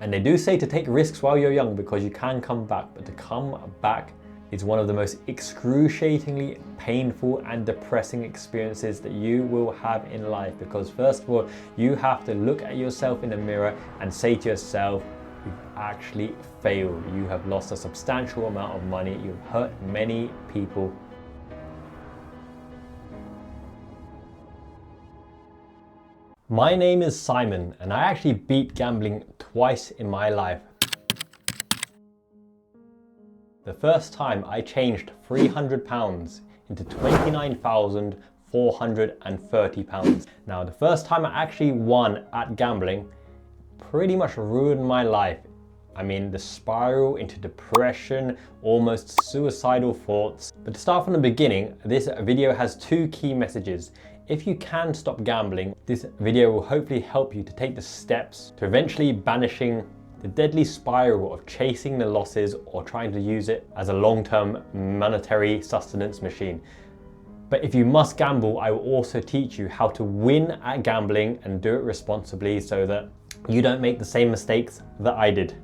And they do say to take risks while you're young because you can come back, but to come back is one of the most excruciatingly painful and depressing experiences that you will have in life. Because first of all, you have to look at yourself in the mirror and say to yourself, you've actually failed. You have lost a substantial amount of money. You've hurt many people. My name is Simon, and I actually beat gambling twice in my life. The first time I changed £300 into £29,430. Now, the first time I actually won at gambling pretty much ruined my life. I mean, the spiral into depression, almost suicidal thoughts. But to start from the beginning, this video has two key messages. If you can stop gambling, this video will hopefully help you to take the steps to eventually banishing the deadly spiral of chasing the losses or trying to use it as a long-term monetary sustenance machine. But if you must gamble, I will also teach you how to win at gambling and do it responsibly so that you don't make the same mistakes that I did.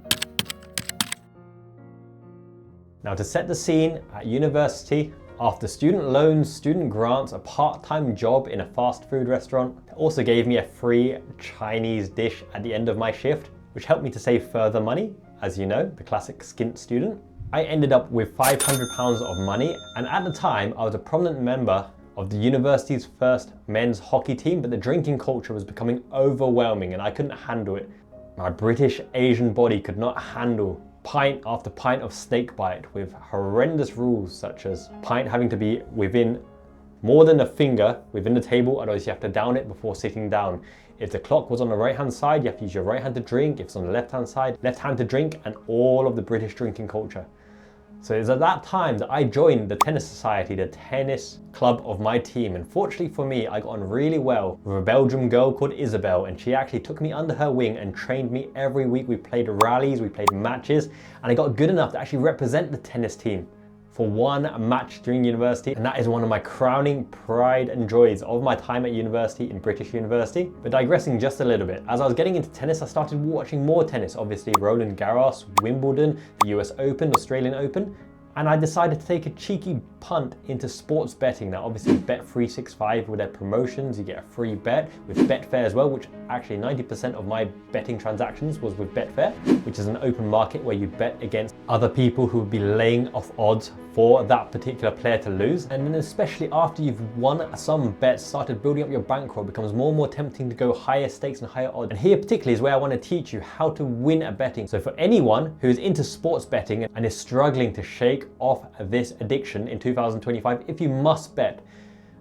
Now, to set the scene, at university, after student loans, student grants, a part-time job in a fast food restaurant also gave me a free Chinese dish at the end of my shift, which helped me to save further money. As you know, the classic skint student. I ended up with £500 of money, and at the time I was a prominent member of the university's first men's hockey team, but the drinking culture was becoming overwhelming and I couldn't handle it. My British Asian body could not handle pint after pint of snake bite with horrendous rules such as pint having to be within more than a finger within the table, otherwise you have to down it before sitting down. If the clock was on the right hand side, you have to use your right hand to drink. If it's on the left hand side, left hand to drink, and all of the British drinking culture. So it was at that time that I joined the tennis society, the tennis club of my team. And fortunately for me, I got on really well with a Belgian girl called Isabel, and she actually took me under her wing and trained me every week. We played rallies, we played matches, and I got good enough to actually represent the tennis team for one match during university, and that is one of my crowning pride and joys of my time at university, in British university. But digressing just a little bit, as I was getting into tennis, I started watching more tennis, obviously Roland Garros, Wimbledon, the US Open, Australian Open, and I decided to take a cheeky punt into sports betting. Now obviously Bet365 with their promotions, you get a free bet with Betfair as well, which actually 90% of my betting transactions was with Betfair, which is an open market where you bet against other people who would be laying off odds for that particular player to lose. And then especially after you've won some bets, started building up your bankroll, it becomes more and more tempting to go higher stakes and higher odds. And here particularly is where I want to teach you how to win at betting. So for anyone who is into sports betting and is struggling to shake off this addiction in 2025, if you must bet,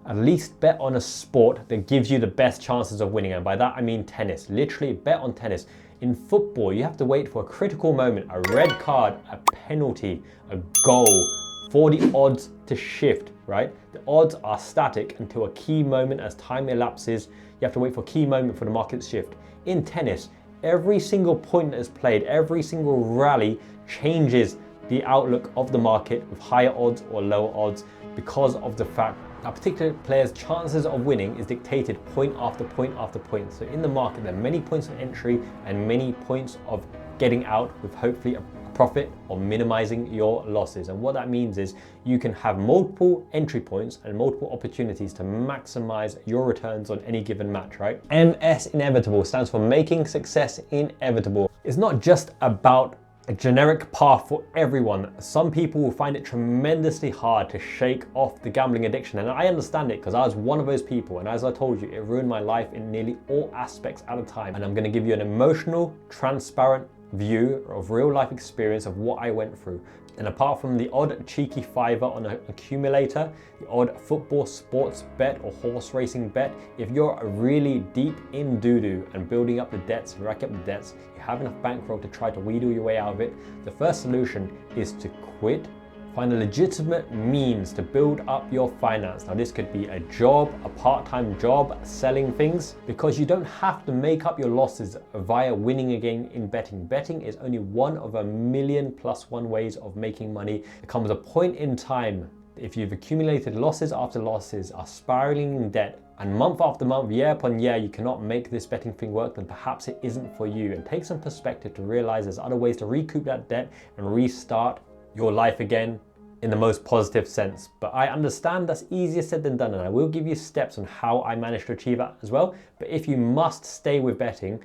at least bet on a sport that gives you the best chances of winning. And by that I mean tennis. Literally bet on tennis. In football, you have to wait for a critical moment, a red card, a penalty, a goal, for the odds to shift, right? The odds are static until a key moment. As time elapses, you have to wait for a key moment for the market to shift. In tennis, every single point that is played, every single rally changes the outlook of the market with higher odds or lower odds, because of the fact that a particular player's chances of winning is dictated point after point after point. So in the market, there are many points of entry and many points of getting out with hopefully a profit or minimizing your losses. And what that means is you can have multiple entry points and multiple opportunities to maximize your returns on any given match, right? MS Inevitable stands for making success inevitable. It's not just about a generic path for everyone. Some people will find it tremendously hard to shake off the gambling addiction, and I understand it because I was one of those people, and as I told you, it ruined my life in nearly all aspects at a time. And I'm going to give you an emotional, transparent view of real life experience of what I went through. And apart from the odd cheeky fiver on an accumulator, the odd football sports bet or horse racing bet, if you're really deep in doo-doo and building up the debts and rack up the debts, you have enough bankroll to try to wheedle your way out of it, the first solution is to quit. Find a legitimate means to build up your finance. Now this could be a job, a part-time job, selling things, because you don't have to make up your losses via winning again in betting. Betting is only one of a million plus one ways of making money. There comes a point in time If you've accumulated losses after losses, are spiraling in debt, and month after month, year upon year, you cannot make this betting thing work, then perhaps it isn't for you. And take some perspective to realize there's other ways to recoup that debt and restart your life again in the most positive sense. But I understand that's easier said than done, and I will give you steps on how I managed to achieve that as well. But if you must stay with betting,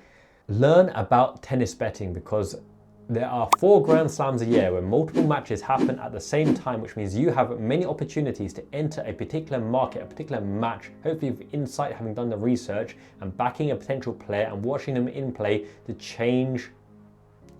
learn about tennis betting, because there are 4 Grand Slams a year where multiple matches happen at the same time, which means you have many opportunities to enter a particular market, a particular match, hopefully with insight, having done the research and backing a potential player and watching them in play to change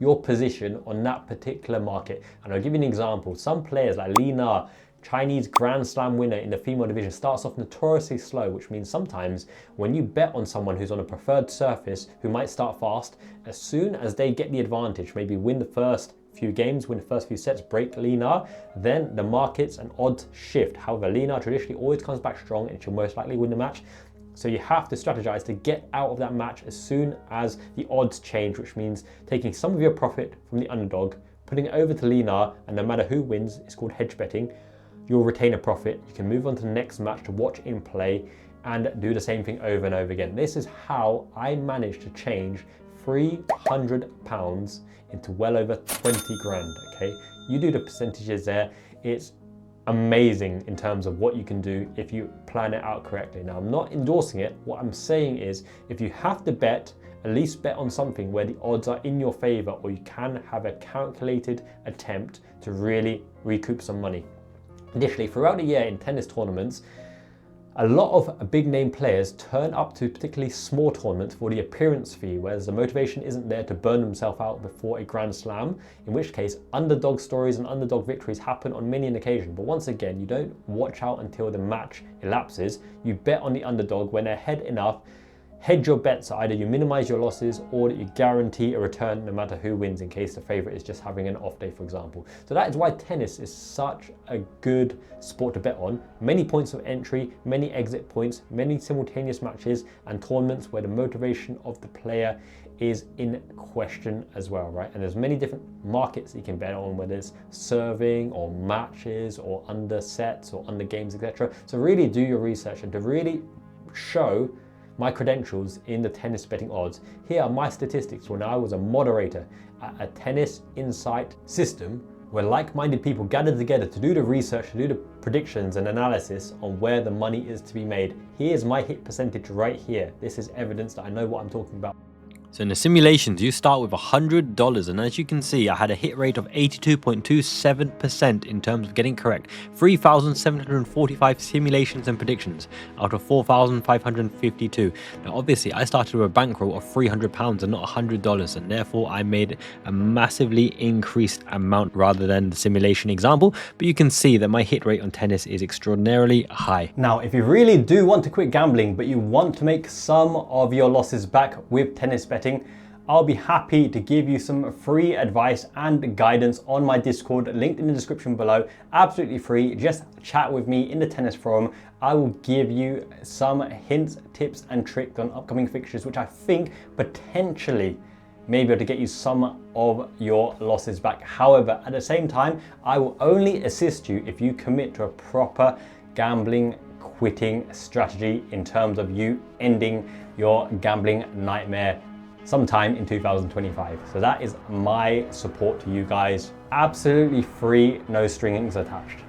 your position on that particular market. And I'll give you an example. Some players like Li Na, Chinese Grand Slam winner in the female division, starts off notoriously slow, which means sometimes when you bet on someone who's on a preferred surface who might start fast, as soon as they get the advantage, maybe win the first few games, win the first few sets, break Li Na, then the markets and odds shift. However, Li Na traditionally always comes back strong and she'll most likely win the match. So you have to strategize to get out of that match as soon as the odds change, which means taking some of your profit from the underdog, putting it over to Li Na, and no matter who wins, it's called hedge betting, you'll retain a profit. You can move on to the next match to watch in play and do the same thing over and over again. This is how I managed to change £300 into well over 20 grand, okay? You do the percentages there. It's amazing in terms of what you can do if you plan it out correctly. Now, I'm not endorsing it. What I'm saying is, if you have to bet, at least bet on something where the odds are in your favor, or you can have a calculated attempt to really recoup some money. Additionally, throughout the year in tennis tournaments, a lot of big name players turn up to particularly small tournaments for the appearance fee, whereas the motivation isn't there to burn themselves out before a Grand Slam, in which case underdog stories and underdog victories happen on many an occasion. But once again, you don't watch out until the match elapses. You bet on the underdog when they're ahead enough. Hedge your bets, so either you minimize your losses or that you guarantee a return no matter who wins, in case the favorite is just having an off day, for example. So that is why tennis is such a good sport to bet on. Many points of entry, many exit points, many simultaneous matches, and tournaments where the motivation of the player is in question as well, right? And there's many different markets you can bet on, whether it's serving or matches or under sets or under games, etc. So really do your research, and to really show my credentials in the tennis betting odds, here are my statistics when I was a moderator at a tennis insight system where like-minded people gathered together to do the research, to do the predictions and analysis on where the money is to be made. Here's my hit percentage right here. This is evidence that I know what I'm talking about. So in the simulations, you start with $100, and as you can see, I had a hit rate of 82.27% in terms of getting correct. 3,745 simulations and predictions out of 4,552. Now obviously, I started with a bankroll of £300 and not $100, and therefore I made a massively increased amount rather than the simulation example, but you can see that my hit rate on tennis is extraordinarily high. Now, if you really do want to quit gambling, but you want to make some of your losses back with tennis betting, I'll be happy to give you some free advice and guidance on my Discord, linked in the description below. Absolutely free. Just chat with me in the tennis forum. I will give you some hints, tips and tricks on upcoming fixtures, which I think potentially may be able to get you some of your losses back. However, at the same time, I will only assist you if you commit to a proper gambling quitting strategy in terms of you ending your gambling nightmare sometime in 2025. So that is my support to you guys. Absolutely free, no strings attached.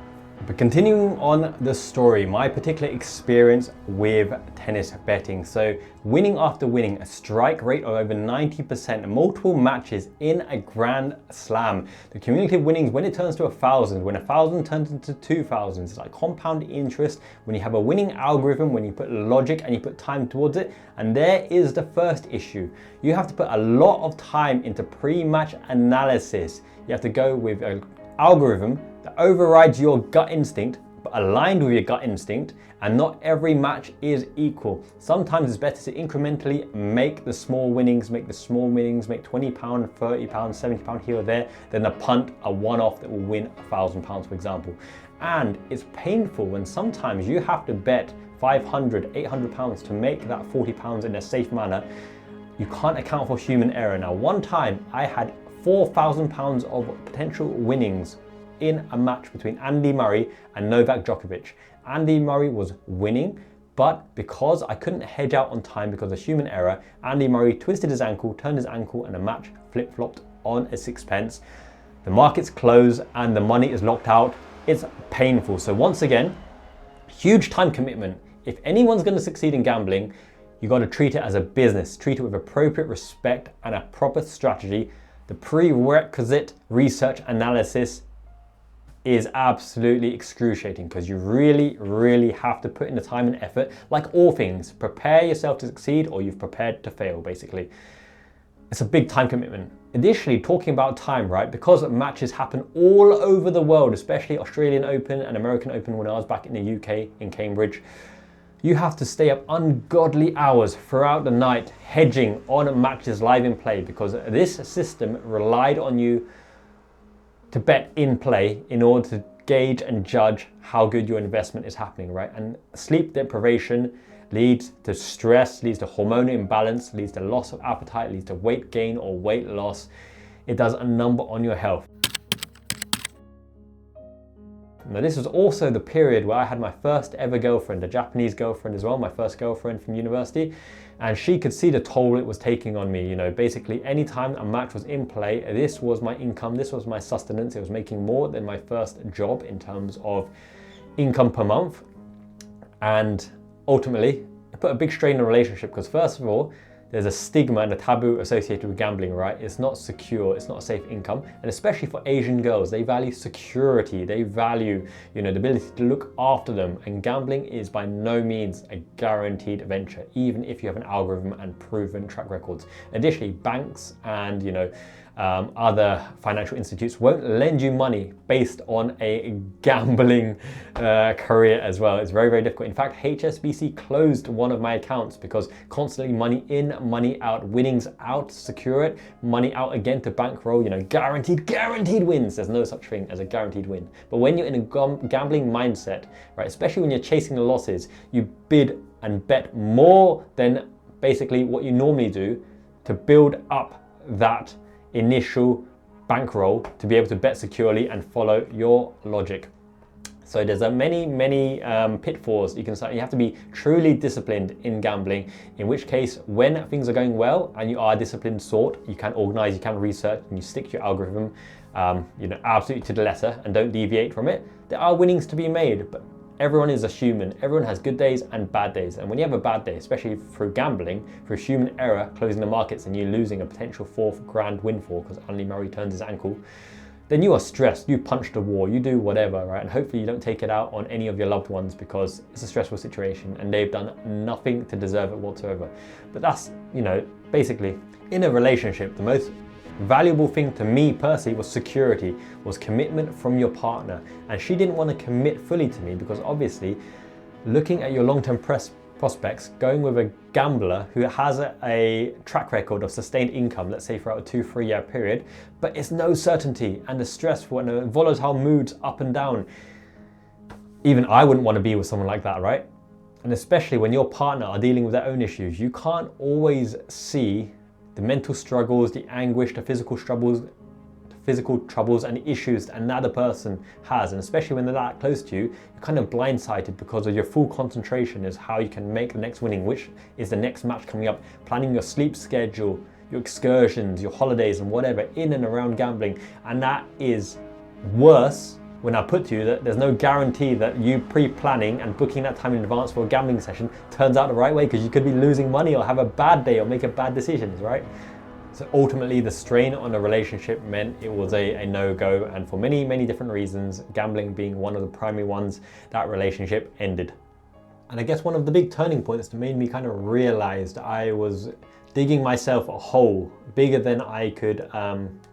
But continuing on the story, my particular experience with tennis betting. So winning after winning, a strike rate of over 90%, multiple matches in a Grand Slam. The cumulative winnings, when it turns to 1,000, when 1,000 turns into 2,000, it's like compound interest when you have a winning algorithm, when you put logic and you put time towards it. And there is the first issue. You have to put a lot of time into pre-match analysis. You have to go with an algorithm that overrides your gut instinct, but aligned with your gut instinct, and not every match is equal. Sometimes it's better to incrementally make the small winnings, make £20, £30, £70 here or there, than a punt, a one-off that will win £1,000, for example. And it's painful when sometimes you have to bet £500, £800 to make that £40 in a safe manner. You can't account for human error. Now, one time I had £4,000 of potential winnings in a match between Andy Murray and Novak Djokovic. Andy Murray was winning, but because I couldn't hedge out on time because of human error, Andy Murray twisted his ankle, turned his ankle, and the match flip-flopped on a sixpence. The markets close and the money is locked out. It's painful. So once again, huge time commitment. If anyone's going to succeed in gambling, you got to treat it as a business. Treat it with appropriate respect and a proper strategy. The prerequisite research analysis is absolutely excruciating because you really have to put in the time and effort. Like all things, prepare yourself to succeed or you've prepared to fail, basically. It's a big time commitment. Additionally, talking about time, right? Because matches happen all over the world, especially Australian Open and American Open when I was back in the UK in Cambridge, you have to stay up ungodly hours throughout the night hedging on matches live in play because this system relied on you to bet in play in order to gauge and judge how good your investment is happening, right? And sleep deprivation leads to stress, leads to hormonal imbalance, leads to loss of appetite, leads to weight gain or weight loss. It does a number on your health. Now this was also the period where I had my first ever girlfriend, a Japanese girlfriend as well, my first girlfriend from university, and she could see the toll it was taking on me. You know, basically anytime a match was in play, this was my income, this was my sustenance. It was making more than my first job in terms of income per month. And ultimately, it put a big strain on the relationship because first of all, there's a stigma and a taboo associated with gambling, right? It's not secure, it's not a safe income. And especially for Asian girls, they value security. They value, you know, the ability to look after them. And gambling is by no means a guaranteed venture, even if you have an algorithm and proven track records. Additionally, banks and, you know, other financial institutes won't lend you money based on a gambling career as well. It's very difficult. In fact, HSBC closed one of my accounts because constantly money in, money out, winnings out to secure it, money out again to bankroll, you know, guaranteed wins. There's no such thing as a guaranteed win. But when you're in a gambling mindset, right, especially when you're chasing the losses, you bid and bet more than basically what you normally do to build up that initial bankroll to be able to bet securely and follow your logic. So there's many pitfalls you can start. You have to be truly disciplined in gambling, in which case when things are going well and you are a disciplined sort, you can organize, you can research, and you stick to your algorithm, you know, absolutely to the letter and don't deviate from it. There are winnings to be made, but everyone is a human. Everyone has good days and bad days. And when you have a bad day, especially through gambling, through human error, closing the markets and you losing a potential $4 grand windfall because Andy Murray turns his ankle, then you are stressed, you punch the wall, you do whatever, right? And hopefully you don't take it out on any of your loved ones because it's a stressful situation and they've done nothing to deserve it whatsoever. But that's, you know, basically in a relationship, the most valuable thing to me personally was security, was commitment from your partner. And she didn't want to commit fully to me because obviously looking at your long-term prospects, going with a gambler who has a track record of sustained income, let's say throughout a 2-3 year period, but it's no certainty and the stressful and the volatile moods up and down. Even I wouldn't want to be with someone like that, right? And especially when your partner are dealing with their own issues, you can't always see the mental struggles, the anguish, the physical troubles and issues another person has. And especially when they're that close to you, you're kind of blindsided because of your full concentration is how you can make the next winning, which is the next match coming up, planning your sleep schedule, your excursions, your holidays and whatever in and around gambling. And that is worse when I put to you that there's no guarantee that you pre-planning and booking that time in advance for a gambling session turns out the right way, because you could be losing money or have a bad day or make a bad decisions, right? So ultimately the strain on a relationship meant it was a no-go, and for many different reasons, gambling being one of the primary ones, that relationship ended. And I guess one of the big turning points that made me kind of realized I was digging myself a hole bigger than I could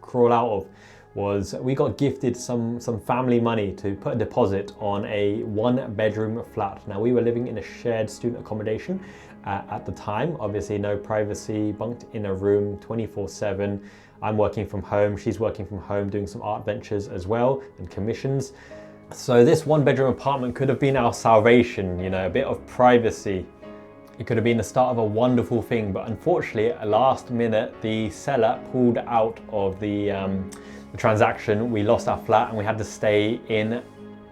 crawl out of was we got gifted some family money to put a deposit on a 1-bedroom flat. Now we were living in a shared student accommodation at the time, obviously no privacy, bunked in a room 24/7. I'm working from home, she's working from home, doing some art ventures as well and commissions. So this 1-bedroom apartment could have been our salvation, you know, a bit of privacy. It could have been the start of a wonderful thing, but unfortunately at last minute the seller pulled out of the the transaction, we lost our flat and we had to stay in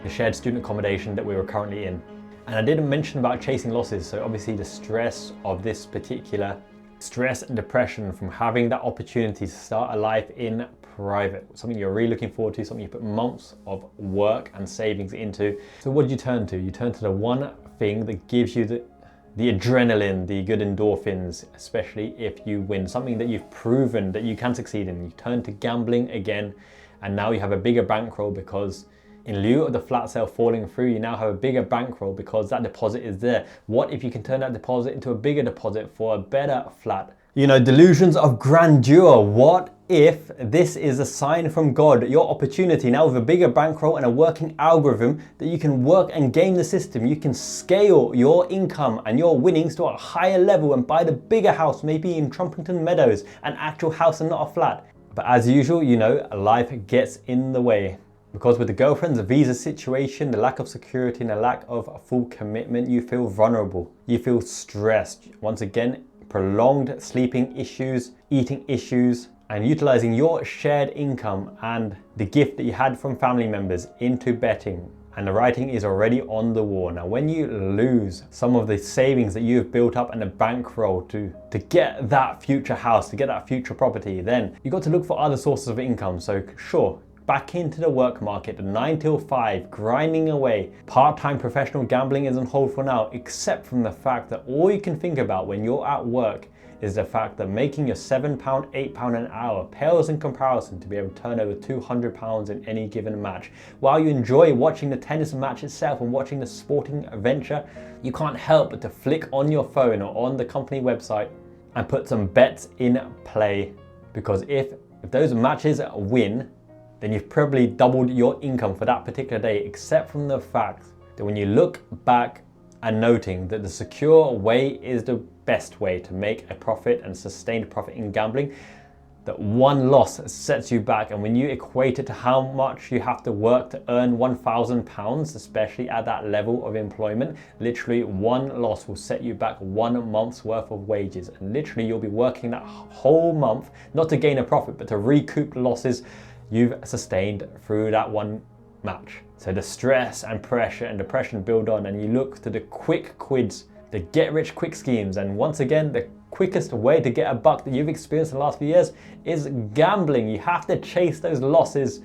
the shared student accommodation that we were currently in. And I didn't mention about chasing losses. So obviously the stress of this particular stress and depression from having that opportunity to start a life in private, something you're really looking forward to, something you put months of work and savings into. So what did you turn to? You turn to the one thing that gives you the adrenaline, the good endorphins, especially if you win, something that you've proven that you can succeed in. You turn to gambling again, and now you have a bigger bankroll because in lieu of the flat sale falling through, you now have a bigger bankroll because that deposit is there. What if you can turn that deposit into a bigger deposit for a better flat? You know, delusions of grandeur. What if this is a sign from God, your opportunity now with a bigger bankroll and a working algorithm that you can work and game the system. You can scale your income and your winnings to a higher level and buy the bigger house, maybe in Trumpington Meadows, an actual house and not a flat. But as usual, you know, life gets in the way. Because with the girlfriend's visa situation, the lack of security and the lack of full commitment, you feel vulnerable. You feel stressed. Once again, prolonged sleeping issues, eating issues, and utilizing your shared income and the gift that you had from family members into betting. And the writing is already on the wall. Now, when you lose some of the savings that you've built up and the bankroll to get that future house, to get that future property, then you've got to look for other sources of income. So sure, back into the work market, the 9 till 5, grinding away. Part-time professional gambling is on hold for now, except from the fact that all you can think about when you're at work is the fact that making your £7, £8 an hour pales in comparison to be able to turn over £200 in any given match. While you enjoy watching the tennis match itself and watching the sporting adventure, you can't help but to flick on your phone or on the company website and put some bets in play. Because if those matches win, then you've probably doubled your income for that particular day, except from the fact that when you look back and noting that the secure way is the best way to make a profit and sustained profit in gambling, that one loss sets you back. And when you equate it to how much you have to work to earn £1,000, especially at that level of employment, literally one loss will set you back 1 month's worth of wages. And literally you'll be working that whole month, not to gain a profit, but to recoup losses you've sustained through that one match. So the stress and pressure and depression build on, and you look to the quick quids, the get rich quick schemes. And once again, the quickest way to get a buck that you've experienced in the last few years is gambling. You have to chase those losses,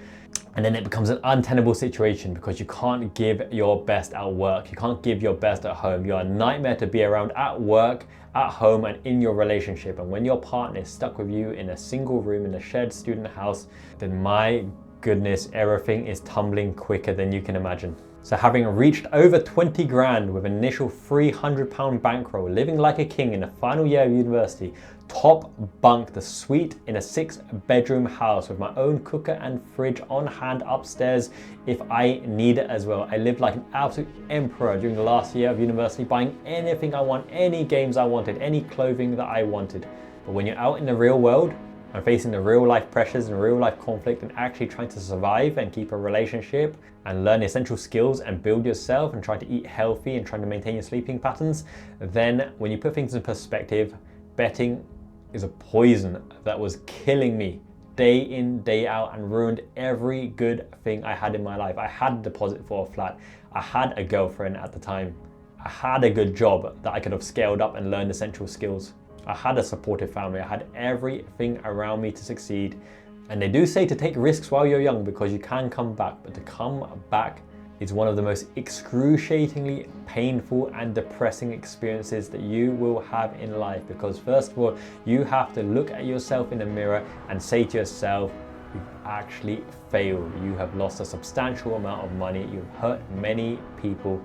and then it becomes an untenable situation because you can't give your best at work. You can't give your best at home. You're a nightmare to be around at work, at home, and in your relationship. And when your partner is stuck with you in a single room in a shared student house, then my goodness, everything is tumbling quicker than you can imagine. So having reached over 20 grand with an initial £300 bankroll, living like a king in the final year of university, top bunk, the suite in a 6-bedroom house with my own cooker and fridge on hand upstairs if I need it as well. I lived like an absolute emperor during the last year of university, buying anything I want, any games I wanted, any clothing that I wanted. But when you're out in the real world and facing the real life pressures and real life conflict and actually trying to survive and keep a relationship and learn essential skills and build yourself and try to eat healthy and trying to maintain your sleeping patterns, then when you put things in perspective, betting is a poison that was killing me day in, day out, and ruined every good thing I had in my life. I had a deposit for a flat. I had a girlfriend at the time. I had a good job that I could have scaled up and learned essential skills. I had a supportive family. I had everything around me to succeed. And they do say to take risks while you're young because you can come back, but to come back is one of the most excruciatingly painful and depressing experiences that you will have in life. Because first of all, you have to look at yourself in the mirror and say to yourself, you've actually failed. You have lost a substantial amount of money. You've hurt many people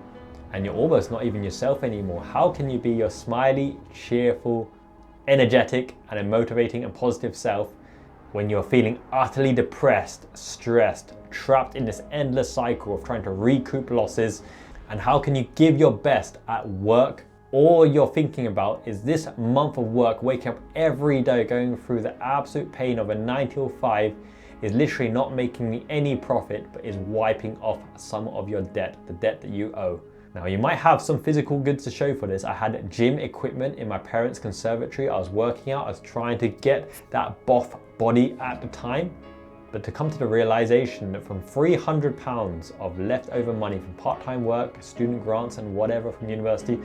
and you're almost not even yourself anymore. How can you be your smiley, cheerful, energetic and motivating and positive self when you're feeling utterly depressed, stressed, trapped in this endless cycle of trying to recoup losses? And how can you give your best at work? All you're thinking about is this month of work, waking up every day, going through the absolute pain of a 9 till 5 is literally not making me any profit, but is wiping off some of your debt, the debt that you owe. Now, you might have some physical goods to show for this. I had gym equipment in my parents' conservatory. I was working out. I was trying to get that buff body at the time. But to come to the realization that from £300 of leftover money from part-time work, student grants and whatever from university,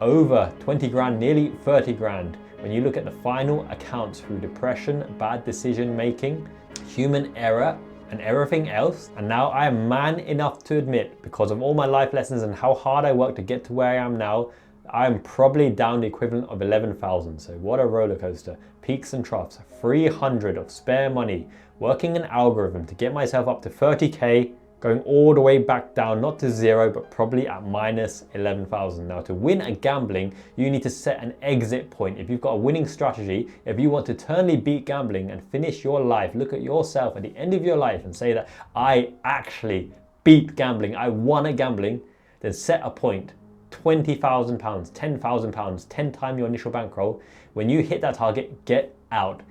over 20 grand, nearly 30 grand, when you look at the final accounts through depression, bad decision making, human error, and everything else. And now I am man enough to admit, because of all my life lessons and how hard I worked to get to where I am now, I'm probably down the equivalent of 11,000. So what a roller coaster. Peaks and troughs, 300 of spare money, working an algorithm to get myself up to 30K, going all the way back down, not to zero, but probably at minus 11,000. Now to win at gambling, you need to set an exit point. If you've got a winning strategy, if you want to eternally beat gambling and finish your life, look at yourself at the end of your life and say that I actually beat gambling, I won at gambling, then set a point. £20,000, £10,000, 10 times your initial bankroll. When you hit that target, get out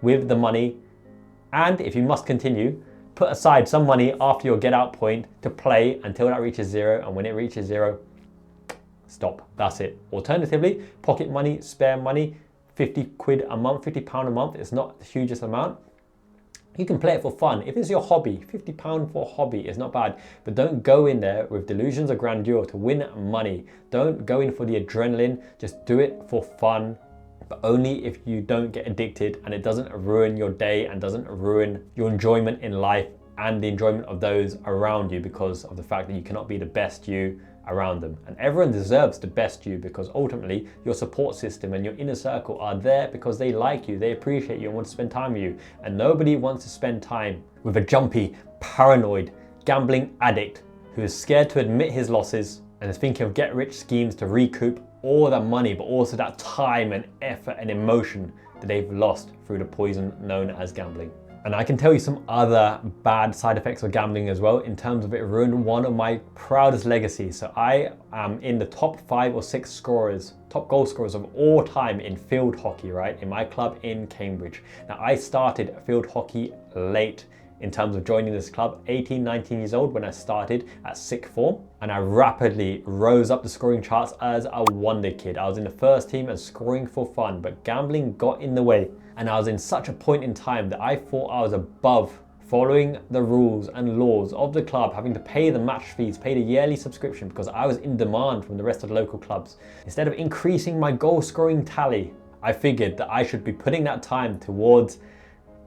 with the money. And if you must continue, put aside some money after your get out point to play until that reaches zero. And when it reaches zero, stop. That's it. Alternatively, pocket money, spare money, 50 quid a month, £50 a month. It's not the hugest amount. You can play it for fun. If it's your hobby, £50 for a hobby is not bad, but don't go in there with delusions of grandeur to win money. Don't go in for the adrenaline, just do it for fun, but only if you don't get addicted and it doesn't ruin your day and doesn't ruin your enjoyment in life and the enjoyment of those around you because of the fact that you cannot be the best you around them. And everyone deserves the best you, because ultimately your support system and your inner circle are there because they like you, they appreciate you and want to spend time with you. And nobody wants to spend time with a jumpy, paranoid, gambling addict who is scared to admit his losses and is thinking of get-rich schemes to recoup all that money, but also that time and effort and emotion that they've lost through the poison known as gambling. And I can tell you some other bad side effects of gambling as well, in terms of it ruined one of my proudest legacies. So I am in the top 5 or 6 scorers, top goal scorers of all time in field hockey, right? In my club in Cambridge. Now I started field hockey late in terms of joining this club, 18, 19 years old when I started at sixth form. And I rapidly rose up the scoring charts as a wonder kid. I was in the first team and scoring for fun, but gambling got in the way. And I was in such a point in time that I thought I was above following the rules and laws of the club, having to pay the match fees, pay the yearly subscription because I was in demand from the rest of the local clubs. Instead of increasing my goal scoring tally, I figured that I should be putting that time towards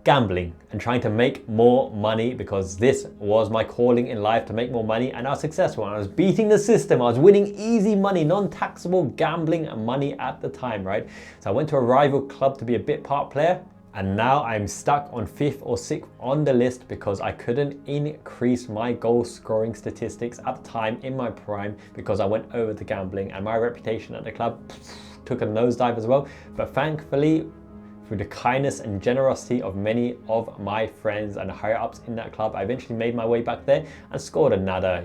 gambling and trying to make more money, because this was my calling in life, to make more money. And I was successful. I was beating the system. I was winning easy money, non-taxable gambling money at the time, right? So I went to a rival club to be a bit part player, and now I'm stuck on 5th or 6th on the list because I couldn't increase my goal scoring statistics at the time in my prime because I went over to gambling, and my reputation at the club took a nosedive as well. But thankfully, through the kindness and generosity of many of my friends and higher ups in that club, I eventually made my way back there and scored another,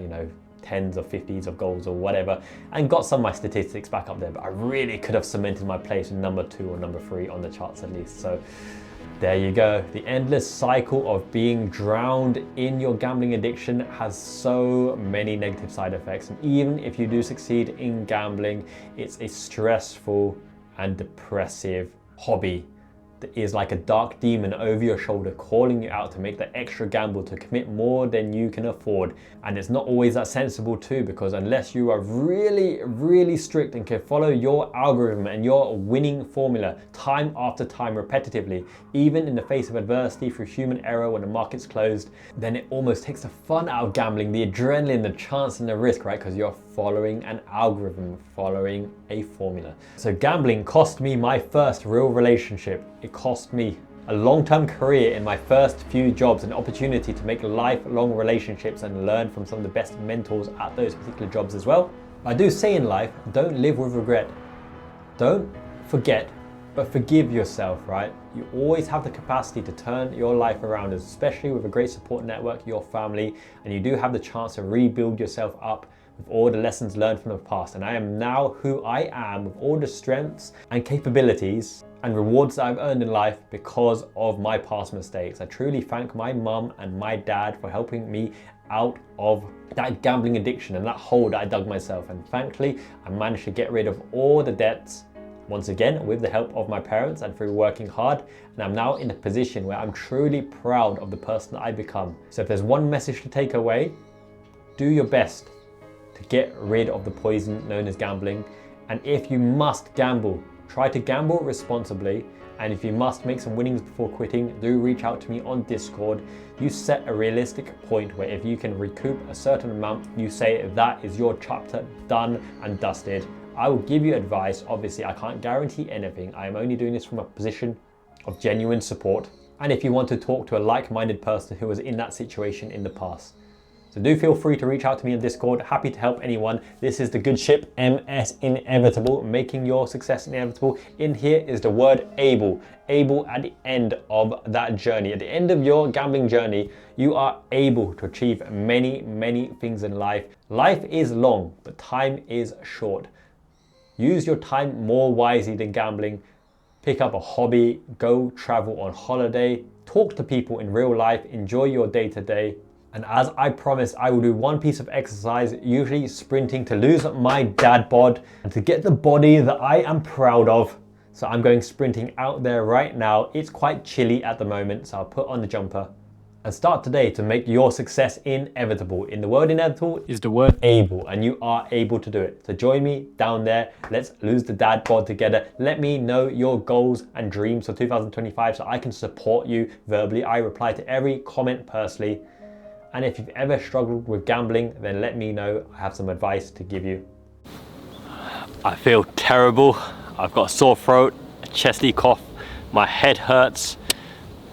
10s or 50s of goals or whatever, and got some of my statistics back up there. But I really could have cemented my place in number 2 or number 3 on the charts at least. So there you go. The endless cycle of being drowned in your gambling addiction has so many negative side effects. And even if you do succeed in gambling, it's a stressful and depressive hobby that is like a dark demon over your shoulder calling you out to make that extra gamble, to commit more than you can afford. And it's not always that sensible too, because unless you are really strict and can follow your algorithm and your winning formula time after time repetitively, even in the face of adversity through human error when the market's closed, then it almost takes the fun out of gambling, the adrenaline, the chance and the risk, right? Because you're following an algorithm, following a formula. So gambling cost me my first real relationship. It cost me a long-term career in my first few jobs, an opportunity to make lifelong relationships and learn from some of the best mentors at those particular jobs as well. I do say in life, don't live with regret. Don't forget, but forgive yourself, right? You always have the capacity to turn your life around, especially with a great support network, your family, and you do have the chance to rebuild yourself up with all the lessons learned from the past. And I am now who I am with all the strengths and capabilities and rewards that I've earned in life because of my past mistakes. I truly thank my mum and my dad for helping me out of that gambling addiction and that hole that I dug myself. And thankfully, I managed to get rid of all the debts Once again, with the help of my parents and through working hard, and I'm now in a position where I'm truly proud of the person that I become. So if there's one message to take away, do your best to get rid of the poison known as gambling. And if you must gamble, try to gamble responsibly. And if you must make some winnings before quitting, do reach out to me on Discord. You set a realistic point where if you can recoup a certain amount, you say that is your chapter done and dusted. I will give you advice. Obviously, I can't guarantee anything. I am only doing this from a position of genuine support. And if you want to talk to a like-minded person who was in that situation in the past. So do feel free to reach out to me on Discord. Happy to help anyone. This is the good ship MS Inevitable, making your success inevitable. In here is the word able. Able at the end of that journey. At the end of your gambling journey, you are able to achieve many, many things in life. Life is long, but time is short. Use your time more wisely than gambling. Pick up a hobby, go travel on holiday, talk to people in real life, enjoy your day-to-day. And as I promised, I will do one piece of exercise, usually sprinting to lose my dad bod and to get the body that I am proud of. So I'm going sprinting out there right now. It's quite chilly at the moment, so I'll put on the jumper and start today to make your success inevitable. In the word inevitable is the word able, and you are able to do it. So join me down there. Let's lose the dad bod together. Let me know your goals and dreams for 2025 so I can support you verbally. I reply to every comment personally. And if you've ever struggled with gambling, then let me know. I have some advice to give you. I feel terrible. I've got a sore throat, a chesty cough, my head hurts.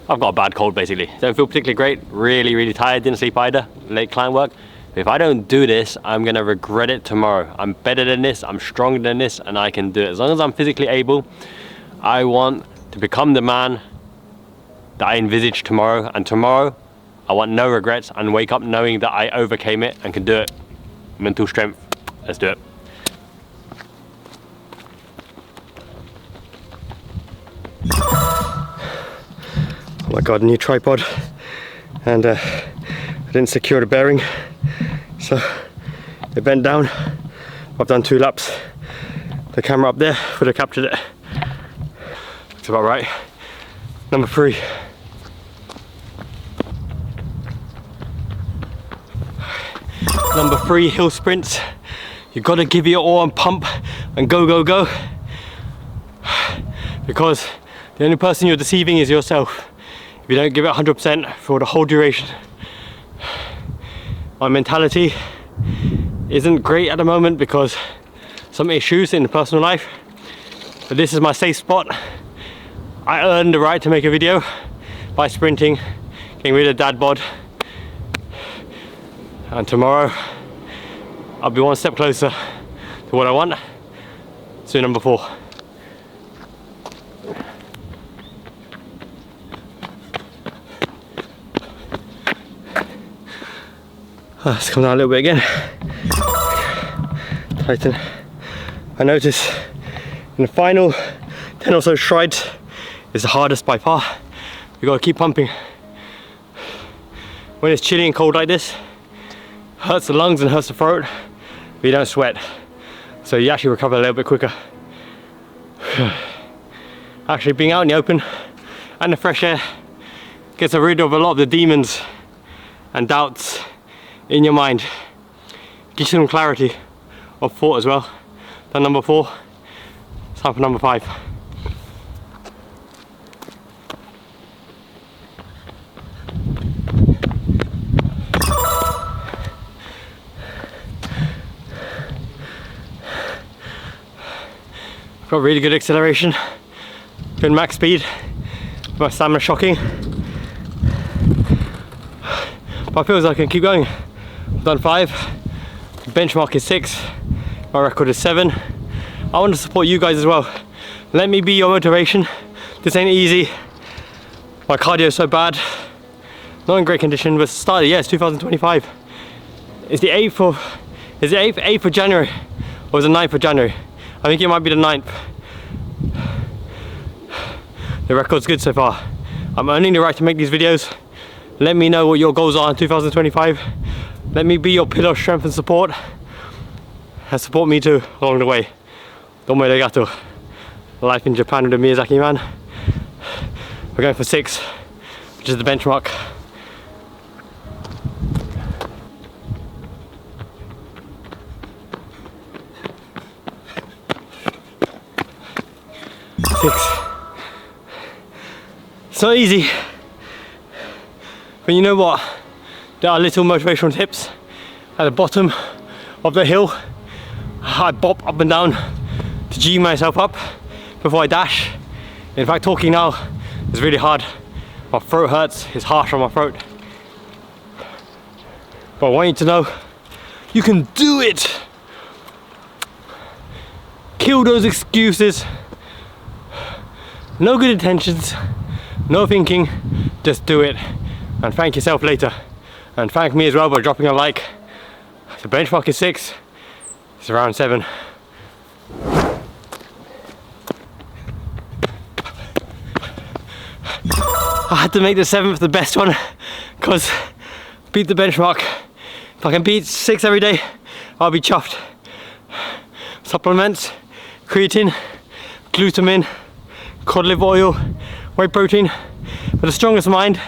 I've got a bad cold basically. Don't feel particularly great, really tired, didn't sleep either, late client work. If I don't do this, I'm gonna regret it tomorrow. I'm better than this, I'm stronger than this, and I can do it. As long as I'm physically able, I want to become the man that I envisage tomorrow, and tomorrow, I want no regrets and wake up knowing that I overcame it and can do it. Mental strength, let's do it. Oh my God, new tripod. And I didn't secure the bearing. So it bent down. I've done 2 laps. The camera up there would have captured it. Looks about right. Number 3. Number 3, hill sprints. You've got to give it your all and pump and go. Because the only person you're deceiving is yourself. If you don't give it 100% for the whole duration. My mentality isn't great at the moment because some issues in the personal life. But this is my safe spot. I earned the right to make a video by sprinting, getting rid of dad bod. And tomorrow, I'll be one step closer to what I want. So number 4. Let's come down a little bit again. Tighten. I notice in the final 10 or so strides is the hardest by far. You gotta keep pumping. When it's chilly and cold like this, hurts the lungs and hurts the throat, but you don't sweat. So you actually recover a little bit quicker. Actually being out in the open and the fresh air gets rid of a lot of the demons and doubts in your mind. Gives you some clarity of thought as well. Done number 4, it's time for number 5. Got really good acceleration, good max speed, my stamina shocking. But it feels like I can keep going. I've done 5, the benchmark is 6, my record is 7. I want to support you guys as well. Let me be your motivation. This ain't easy. My cardio is so bad, not in great condition, but started, yes, 2025. It's the 8th of January, or was it 9th of January? I think it might be the 9th. The record's good so far. I'm earning the right to make these videos. Let me know what your goals are in 2025. Let me be your pillar of strength and support. And support me too along the way. Don't me gato. Life in Japan with the Miyazaki man. We're going for 6, which is the benchmark. It's not easy, but you know what? There are little motivational tips. At the bottom of the hill, I bop up and down to G myself up before I dash. In fact, talking now is really hard. My throat hurts, it's harsh on my throat. But I want you to know, you can do it! Kill those excuses. No good intentions, no thinking, just do it. And thank yourself later. And thank me as well by dropping a like. The benchmark is 6, it's around 7. I had to make the 7th the best one, because beat the benchmark. If I can beat 6 every day, I'll be chuffed. Supplements, creatine, glutamine, cod liver oil, whey protein. But the strongest mind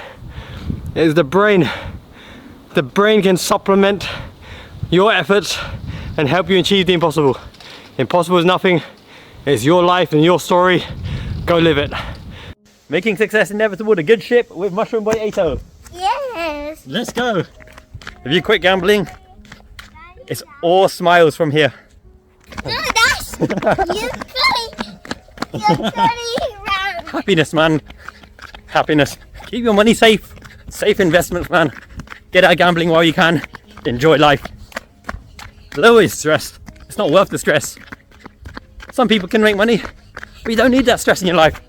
is the brain. The brain can supplement your efforts and help you achieve the impossible. Impossible is nothing. It's your life and your story. Go live it. Making success inevitable, the good ship with Mushroom Boy Ato. Yes. Let's go. If you quit gambling, it's all smiles from here. No, that's you're going round. Happiness, man. Happiness. Keep your money safe. Safe investments, man. Get out of gambling while you can. Enjoy life. Lower stress. It's not worth the stress. Some people can make money, but you don't need that stress in your life.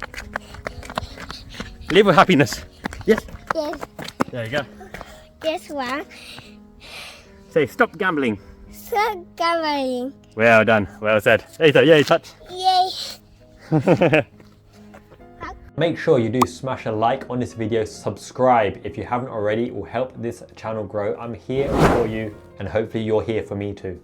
Live with happiness. Yes? Yes. There you go. This one. Say, stop gambling. So gambling. Well done. Well said. Yay, touch. Yay. Make sure you do smash a like on this video, subscribe if you haven't already, it will help this channel grow. I'm here for you and hopefully you're here for me too.